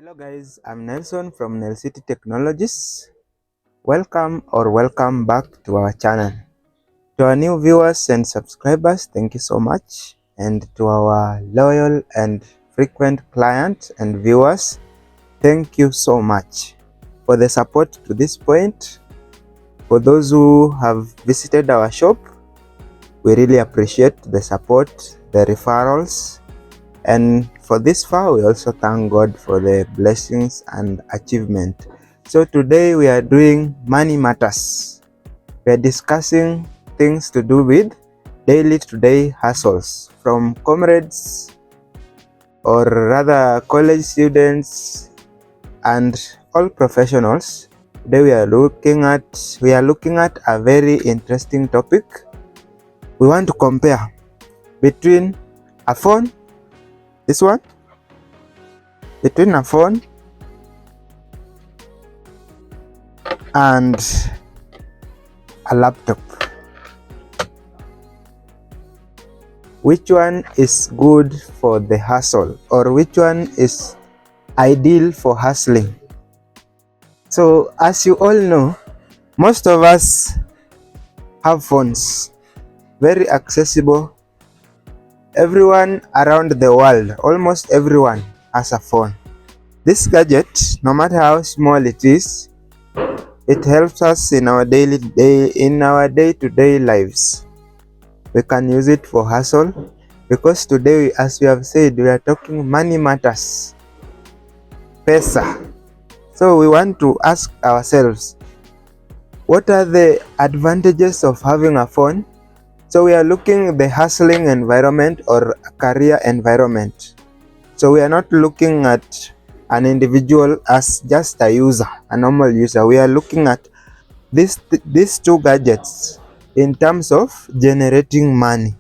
Hello guys, I'm Nelson from Nel City Technologies. Welcome back to our channel. To our new viewers and subscribers, thank you so much. And to our loyal and frequent clients and viewers, thank you so much for the support to this point. For those who have visited our shop, we really appreciate the support, the referrals, and for this far we also thank God for the blessings and achievement. So today we are doing money matters. We are discussing things to do with daily to day hustles from comrades, or rather college students, and all professionals. Today we are looking at a very interesting topic. We want to compare between a phone, this one, between a phone and a laptop. Which one is good for the hustle, or which one is ideal for hustling? So as you all know, most of us have phones, very accessible. Everyone around the world, almost everyone has a phone. This gadget, no matter how small it is, it helps us in our day-to-day lives. We can use it for hustle, because today, as we have said, we are talking money matters, pesa. So we want to ask ourselves, what are the advantages of having a phone? So we are looking at the hustling environment or career environment. So we are not looking at an individual as just a user, a normal user. We are looking at these two gadgets in terms of generating money.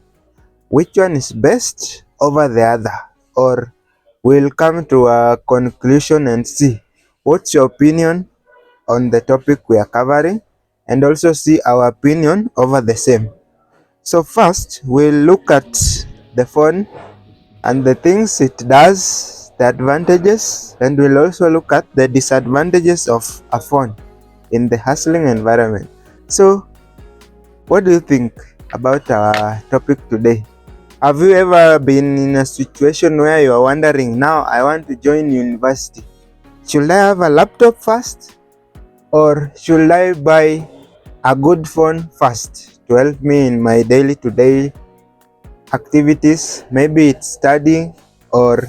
Which one is best over the other? Or we'll come to a conclusion and see what's your opinion on the topic we are covering, and also see our opinion over the same. So first, we'll look at the phone and the things it does, the advantages, and we'll also look at the disadvantages of a phone in the hustling environment. So, what do you think about our topic today? Have you ever been in a situation where you are wondering, now I want to join university, should I have a laptop first, or should I buy a good phone first to help me in my daily to day activities? Maybe it's studying or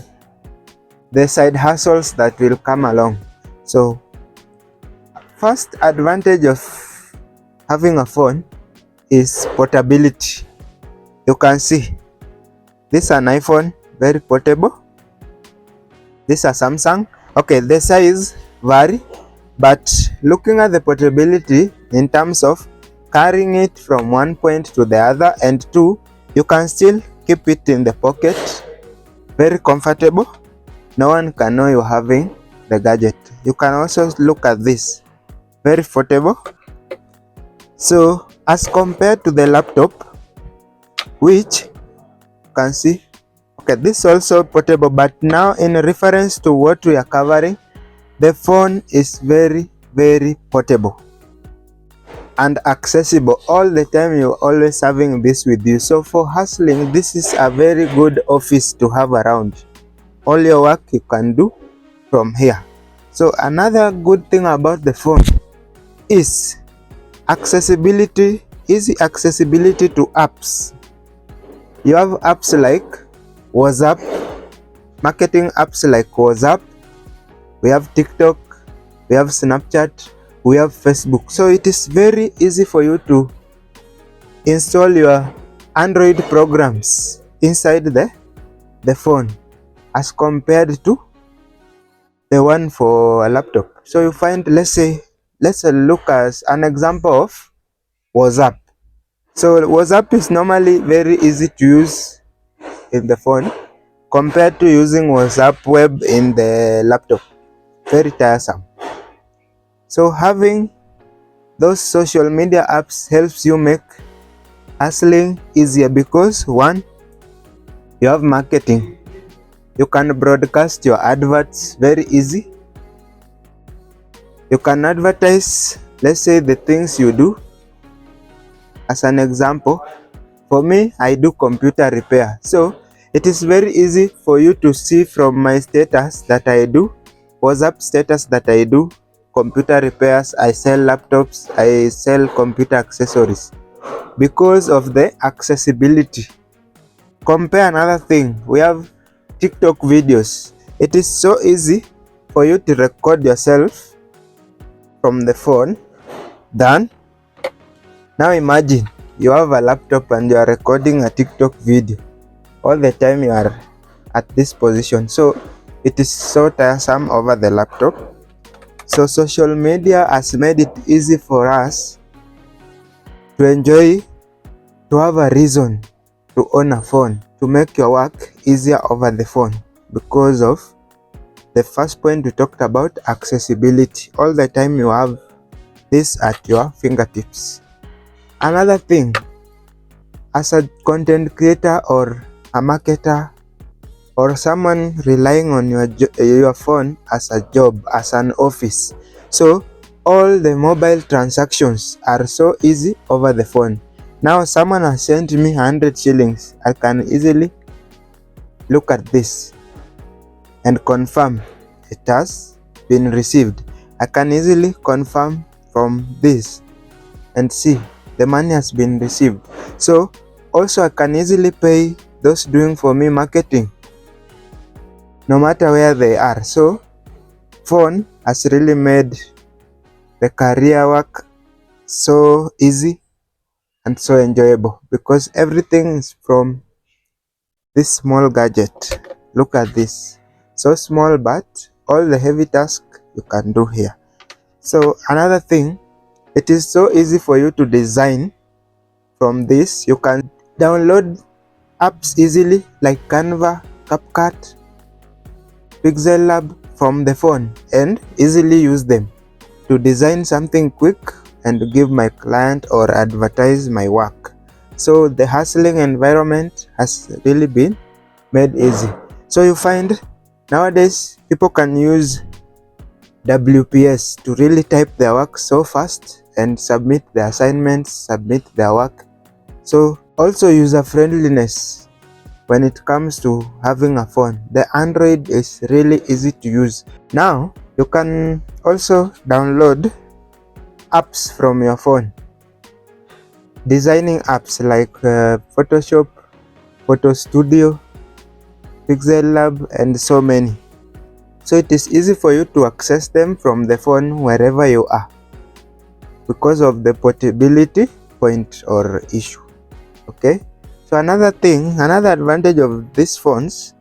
the side hustles that will come along. So first advantage of having a phone is portability. You can see this is an iPhone, very portable. This is a Samsung. Okay, the size vary, but looking at the portability in terms of carrying it from one point to the other, and two, you can still keep it in the pocket, very comfortable. No one can know you're having the gadget. You can also look at this, very portable. So as compared to the laptop, which you can see, okay, this is also portable, but now in reference to what we are covering, the phone is very portable and accessible all the time. You're always having this with you. So for hustling, this is a very good office to have around. All your work you can do from here. So another good thing about the phone is accessibility, easy accessibility to apps. You have apps like WhatsApp, marketing apps like WhatsApp, we have TikTok, we have Snapchat, we have Facebook. So it is very easy for you to install your Android programs inside the phone as compared to the one for a laptop. So you find, let's look as an example of WhatsApp. So WhatsApp is normally very easy to use in the phone compared to using WhatsApp web in the laptop. Very tiresome. So having those social media apps helps you make hustling easier, because one, you have marketing. You can broadcast your adverts very easy. You can advertise, let's say, the things you do. As an example, for me, I do computer repair. So it is very easy for you to see from my status that I do WhatsApp status that I do computer repairs, I sell laptops, I sell computer accessories because of the accessibility. Compare another thing, we have TikTok videos. It is so easy for you to record yourself from the phone than now imagine you have a laptop and you are recording a TikTok video all the time you are at this position. So it is so tiresome over the laptop. So social media has made it easy for us to enjoy, to have a reason to own a phone, to make your work easier over the phone because of the first point we talked about, accessibility. All the time you have this at your fingertips. Another thing, as a content creator or a marketer or someone relying on your phone as a job, as an office, so all the mobile transactions are so easy over the phone. Now someone has sent me 100 shillings. I can easily look at this and confirm it has been received. I can easily confirm from this and see the money has been received. So also I can easily pay those doing for me marketing no matter where they are. So phone has really made the career work so easy and so enjoyable because everything is from this small gadget. Look at this, so small, but all the heavy task you can do here. So another thing, it is so easy for you to design from this. You can download apps easily like Canva, CapCut, Pixel Lab from the phone and easily use them to design something quick and give my client or advertise my work. So the hustling environment has really been made easy. So you find nowadays people can use WPS to really type their work so fast and submit the assignments, submit their work. So also user friendliness when it comes to having a phone. The Android is really easy to use. Now you can also download apps from your phone, designing apps like Photoshop, Photo Studio, Pixel Lab, and so many. So it is easy for you to access them from the phone wherever you are because of the portability point or issue. Okay, so another thing, another advantage of these phones,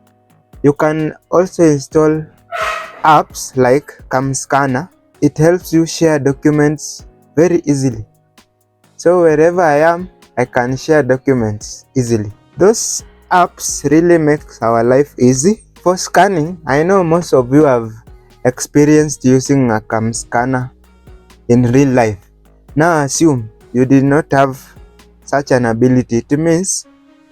you can also install apps like CamScanner. It helps you share documents very easily. So wherever I am, I can share documents easily. Those apps really make our life easy. For scanning, I know most of you have experienced using a CamScanner in real life. Now assume you did not have such an ability. It means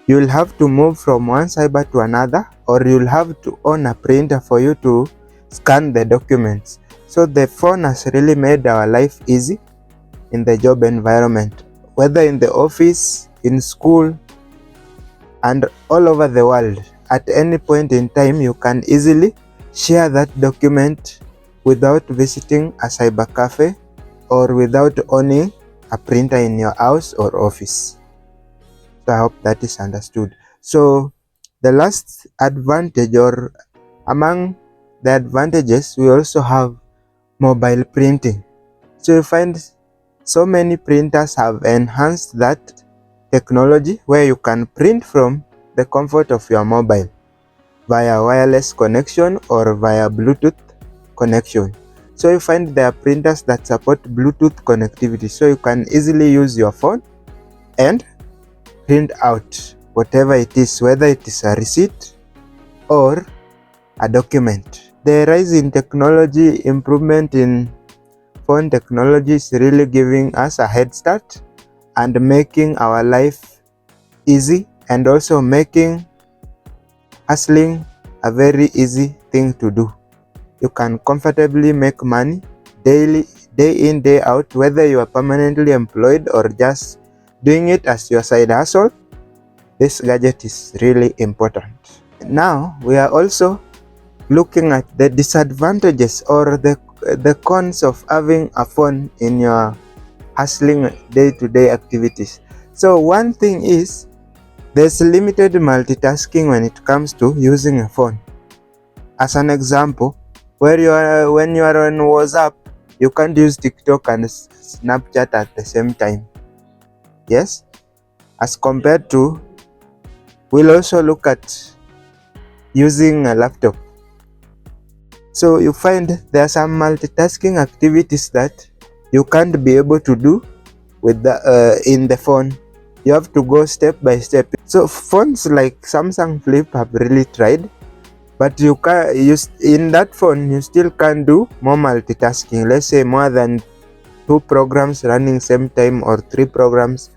you'll have to move from one cyber to another, or you'll have to own a printer for you to scan the documents. So the phone has really made our life easy in the job environment, whether in the office, in school, and all over the world. At any point in time, you can easily share that document without visiting a cyber cafe or without owning a printer in your house or office. So I hope that is understood. So the last advantage, or among the advantages, we also have mobile printing. So you find so many printers have enhanced that technology where you can print from the comfort of your mobile via wireless connection or via Bluetooth connection. So you find there are printers that support Bluetooth connectivity, so you can easily use your phone and print out whatever it is, whether it is a receipt or a document. The rise in technology, improvement in phone technology is really giving us a head start and making our life easy, and also making hustling a very easy thing to do. You can comfortably make money daily, day in, day out, whether you are permanently employed or just doing it as your side hustle. This gadget is really important. Now we are also looking at the disadvantages or the cons of having a phone in your hustling day-to-day activities. So one thing is there's limited multitasking when it comes to using a phone. As an example, when you are on WhatsApp, you can't use TikTok and Snapchat at the same time. Yes, as compared to, we'll also look at using a laptop. So you find there are some multitasking activities that you can't be able to do with in the phone. You have to go step by step. So phones like Samsung Flip have really tried, but you can use in that phone you still can't do more multitasking. Let's say more than 2 programs running same time or 3 programs,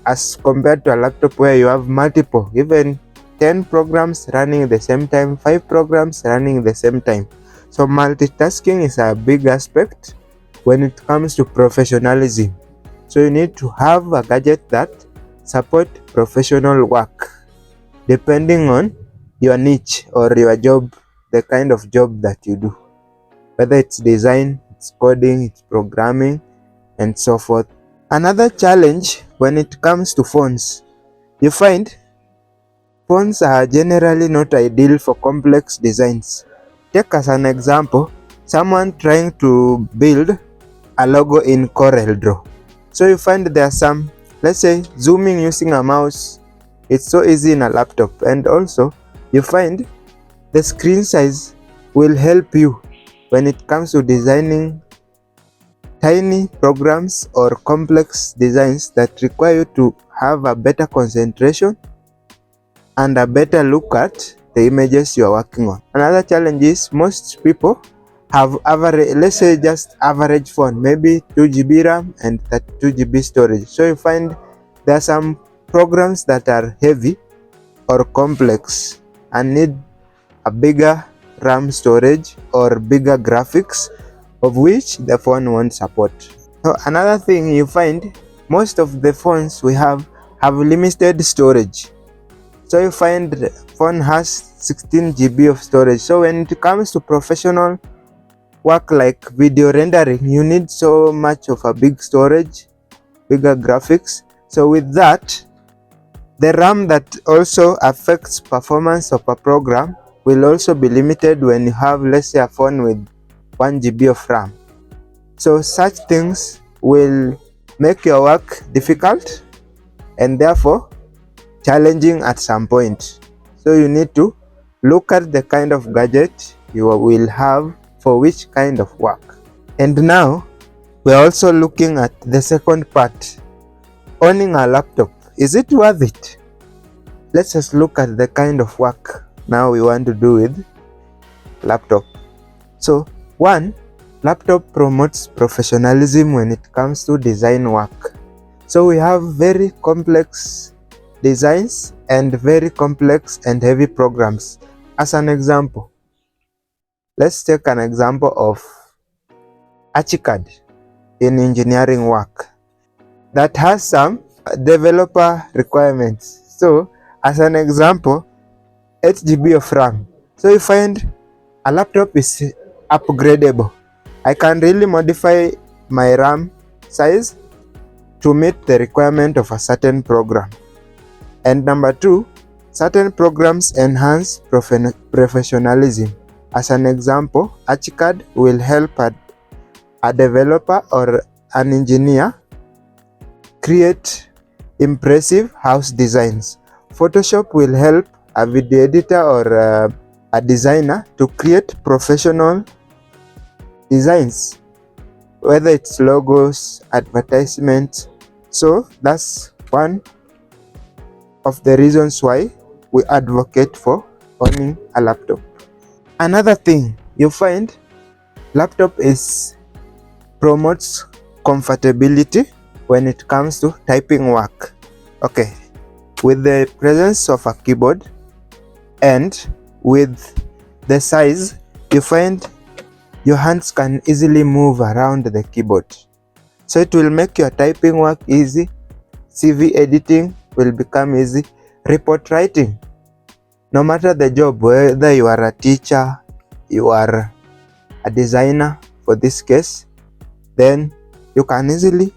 as compared to a laptop where you have multiple, even 10 programs running at the same time, 5 programs running at the same time. So multitasking is a big aspect when it comes to professionalism. So you need to have a gadget that support professional work depending on your niche or your job, the kind of job that you do, whether it's design, it's coding, it's programming, and so forth. Another challenge when it comes to phones, you find phones are generally not ideal for complex designs. Take as an example, someone trying to build a logo in CorelDRAW. So you find there are some, let's say, zooming using a mouse. It's so easy in a laptop, and also you find the screen size will help you when it comes to designing tiny programs or complex designs that require you to have a better concentration and a better look at the images you are working on. Another challenge is most people have average, let's say just average phone, maybe 2 GB RAM and 32 GB storage. So you find there are some programs that are heavy or complex and need a bigger RAM storage or bigger graphics, of which the phone won't support. So another thing, you find most of the phones we have limited storage. So you find the phone has 16 GB of storage. So when it comes to professional work like video rendering, you need so much of a big storage, bigger graphics. So with that, the RAM that also affects performance of a program will also be limited when you have, let's say, a phone with 1 GB of RAM. So such things will make your work difficult and therefore challenging at some point. So you need to look at the kind of gadget you will have for which kind of work. And now we're also looking at the second part, owning a laptop. Is it worth it? Let's just look at the kind of work now we want to do with laptop. So one, laptop promotes professionalism when it comes to design work. So we have very complex designs and very complex and heavy programs. As an example, let's take an example of Archicad in engineering work that has some developer requirements. So as an example, 8 GB of RAM. So you find a laptop is upgradable. I can really modify my RAM size to meet the requirement of a certain program. And number two, certain programs enhance professionalism. As an example, Archicad will help a developer or an engineer create impressive house designs. Photoshop will help a video editor or a designer to create professional designs, whether it's logos, advertisements. So that's one of the reasons why we advocate for owning a laptop. Another thing you find, laptop promotes comfortability when it comes to typing work. Okay, with the presence of a keyboard and with the size, you find your hands can easily move around the keyboard. So it will make your typing work easy, CV editing will become easy, report writing, no matter the job, whether you are a teacher, you are a designer for this case, then you can easily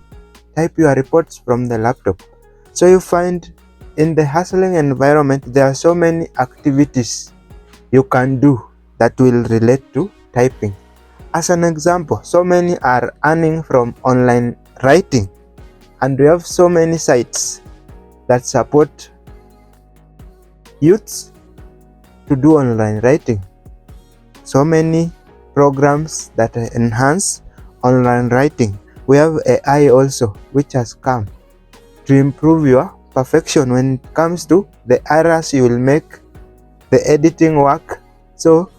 type your reports from the laptop. So you find in the hustling environment, there are so many activities you can do that will relate to typing. As an example, so many are earning from online writing, and we have so many sites that support youths to do online writing. So many programs that enhance online writing. We have AI also, which has come to improve your perfection when it comes to the errors you will make, the editing work. So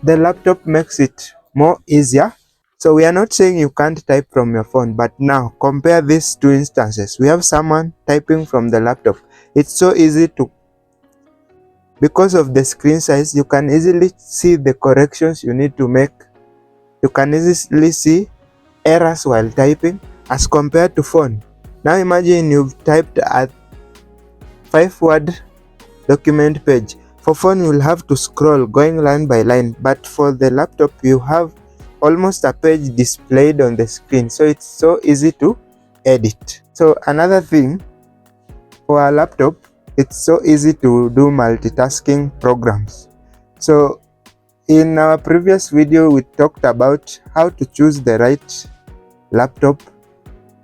the laptop makes it more easier. So we are not saying you can't type from your phone, but now compare these two instances. We have someone typing from the laptop. It's so easy to, because of the screen size, you can easily see the corrections you need to make. You can easily see errors while typing as compared to phone. Now imagine you've typed a 5-word document page. For phone, you will have to scroll going line by line, but for the laptop, you have almost a page displayed on the screen, so it's so easy to edit. So another thing, for a laptop, it's so easy to do multitasking programs. So in our previous video, we talked about how to choose the right laptop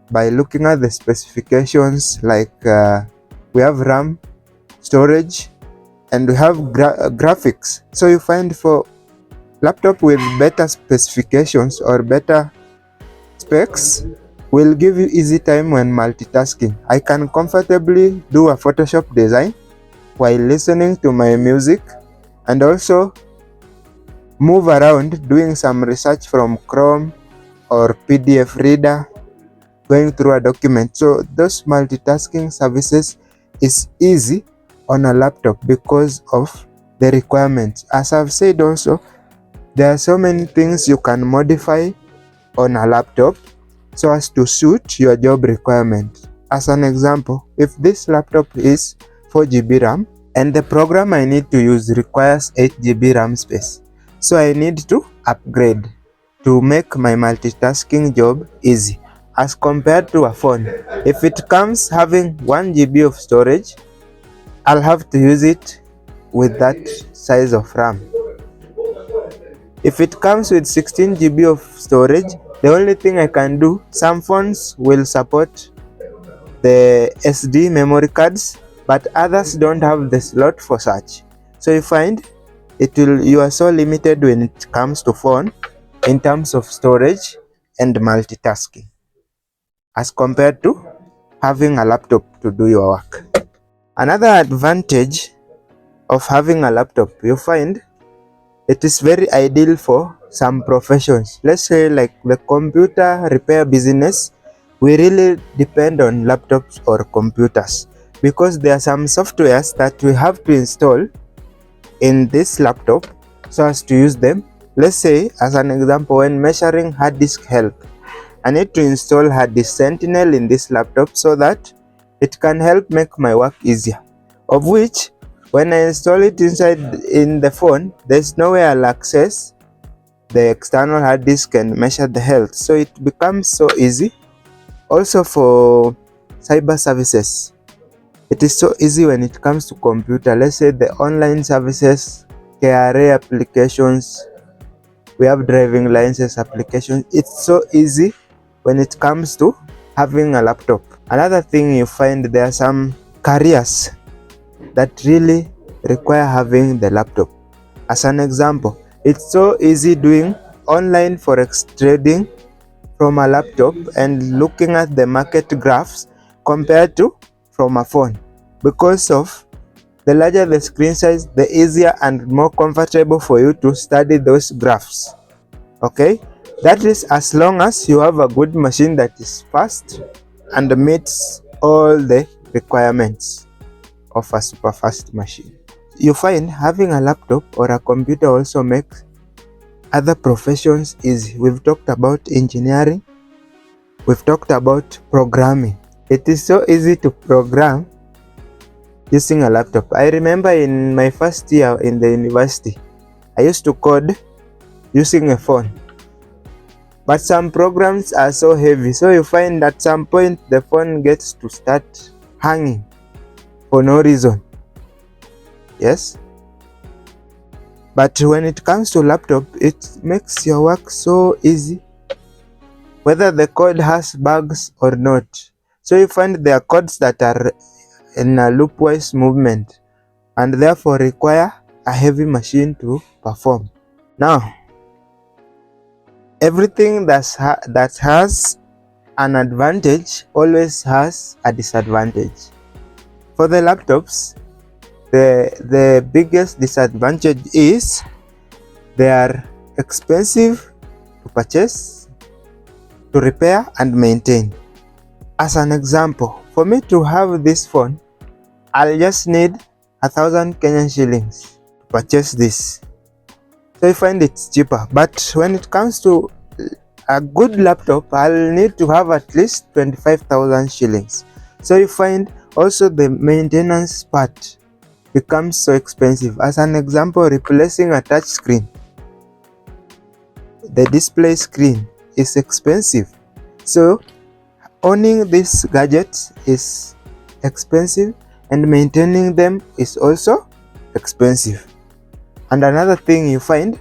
by looking at the specifications, like we have RAM, storage, and we have graphics. So you find for laptop with better specifications or better specs will give you easy time when multitasking. I can comfortably do a Photoshop design while listening to my music, and also move around doing some research from Chrome or PDF reader, going through a document. So those multitasking services is easy on a laptop because of the requirements. As I've said also, there are so many things you can modify on a laptop so as to suit your job requirement. As an example, if this laptop is 4 GB RAM and the program I need to use requires 8 GB RAM space, so I need to upgrade to make my multitasking job easy as compared to a phone. If it comes having 1 GB of storage, I'll have to use it with that size of RAM. If it comes with 16 GB of storage, the only thing I can do, some phones will support the SD memory cards, but others don't have the slot for such. So you find you are so limited when it comes to phone in terms of storage and multitasking as compared to having a laptop to do your work. Another advantage of having a laptop, you find it is very ideal for some professions. Let's say like the computer repair business, we really depend on laptops or computers because there are some softwares that we have to install in this laptop so as to use them. Let's say, as an example, when measuring hard disk health, I need to install Hard Disk Sentinel in this laptop so that it can help make my work easier, of which when I install it inside in the phone, there's no way I'll access the external hard disk and measure the health, so it becomes so easy. Also for cyber services, it is so easy when it comes to computer. Let's say the online services, KRA applications, we have driving license applications. It's so easy when it comes to having a laptop. Another thing, you find there are some careers that really require having the laptop. As an example, it's so easy doing online forex trading from a laptop and looking at the market graphs compared to from a phone. Because of the larger the screen size, the easier and more comfortable for you to study those graphs. Okay, that is as long as you have a good machine that is fast and meets all the requirements of a super fast machine. you find having a laptop or a computer also makes other professions easy. We've talked about engineering, we've talked about programming. It is so easy to program using a laptop. I remember in my first year in the university, I used to code using a phone. But some programs are so heavy, so you find at some point the phone gets to start hanging for no reason. Yes? But when it comes to laptop, it makes your work so easy, whether the code has bugs or not. So you find there are codes that are in a loopwise movement and therefore require a heavy machine to perform. Now, everything that has an advantage always has a disadvantage. For the laptops, the biggest disadvantage is they are expensive to purchase, to repair and maintain. As an example, for me to have this phone, I'll just need 1,000 Kenyan shillings to purchase this. So I find it's cheaper. But when it comes to a good laptop, I'll need to have at least 25,000 shillings. So you find also the maintenance part becomes so expensive. As an example, replacing a touch screen, the display screen is expensive. So owning these gadgets is expensive and maintaining them is also expensive. And another thing you find,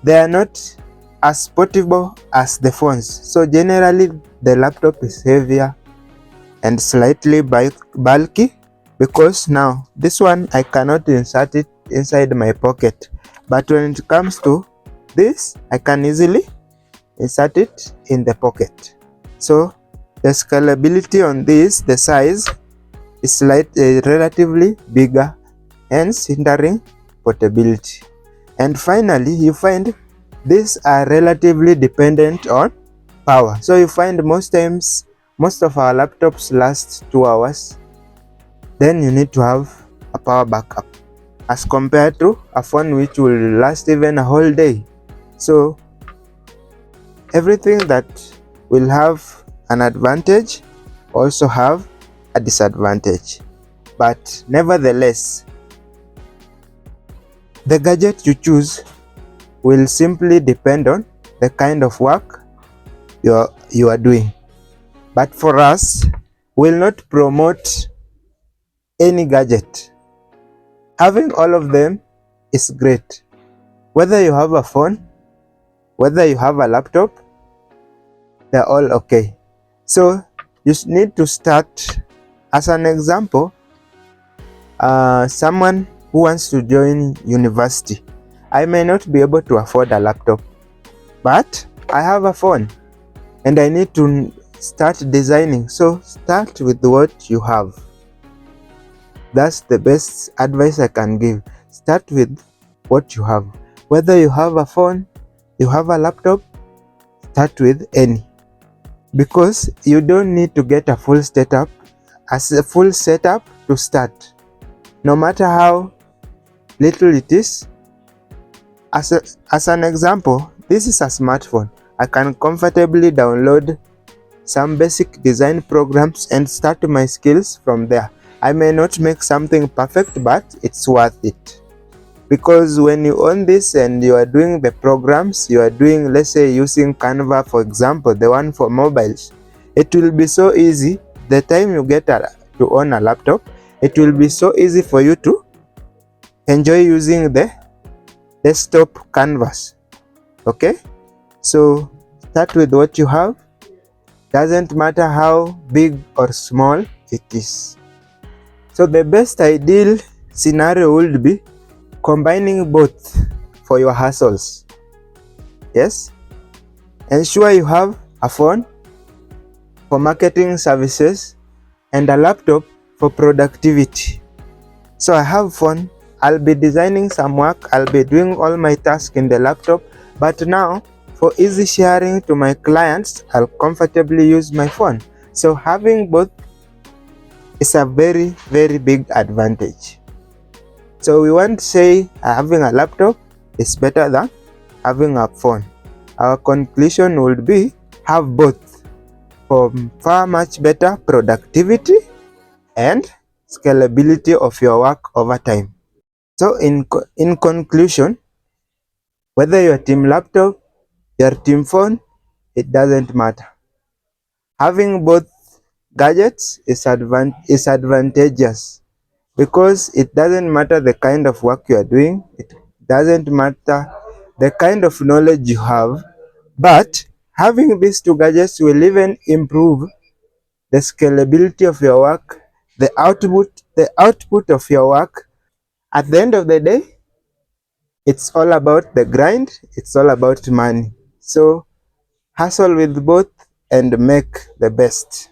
they are not as portable as the phones. So generally the laptop is heavier and slightly bulky, because now this one I cannot insert it inside my pocket, but when it comes to this, I can easily insert it in the pocket. So the scalability on this, the size is relatively bigger, hence hindering portability. And finally, you find these are relatively dependent on power. So you find most times, most of our laptops last 2 hours. Then you need to have a power backup as compared to a phone which will last even a whole day. So everything that will have an advantage also have a disadvantage. But nevertheless, the gadget you choose will simply depend on the kind of work you are doing. But for us, we'll not promote any gadget. Having all of them is great. Whether you have a phone, whether you have a laptop, they're all okay. So you need to start. As an example, someone who wants to join university, I may not be able to afford a laptop, but I have a phone and I need to start designing. So start with what you have. That's the best advice I can give. Start with what you have. Whether you have a phone, you have a laptop, start with any. Because you don't need to get a full setup to start. No matter how little it is. As an example, this is a smartphone. I can comfortably download some basic design programs and start my skills from there. I may not make something perfect, but it's worth it. Because when you own this and you are doing the programs, you are doing, let's say, using Canva, for example, the one for mobiles, it will be so easy. The time you get to own a laptop, it will be so easy for you to enjoy using the desktop canvas. Okay, so start with what you have. Doesn't matter how big or small it is. So the best ideal scenario would be combining both for your hustles. Yes, ensure you have a phone for marketing services and a laptop for productivity. So I have phone, I'll be designing some work, I'll be doing all my tasks in the laptop, but now for easy sharing to my clients, I'll comfortably use my phone. So having both is a very, very big advantage. So we want to say having a laptop is better than having a phone. Our conclusion would be have both for far much better productivity and scalability of your work over time. So in conclusion, whether your team laptop, your team phone, it doesn't matter. Having both gadgets is advantageous because it doesn't matter the kind of work you are doing, it doesn't matter the kind of knowledge you have, but having these two gadgets will even improve the scalability of your work, the output of your work. At the end of the day, it's all about the grind, it's all about money. So hustle with both and make the best.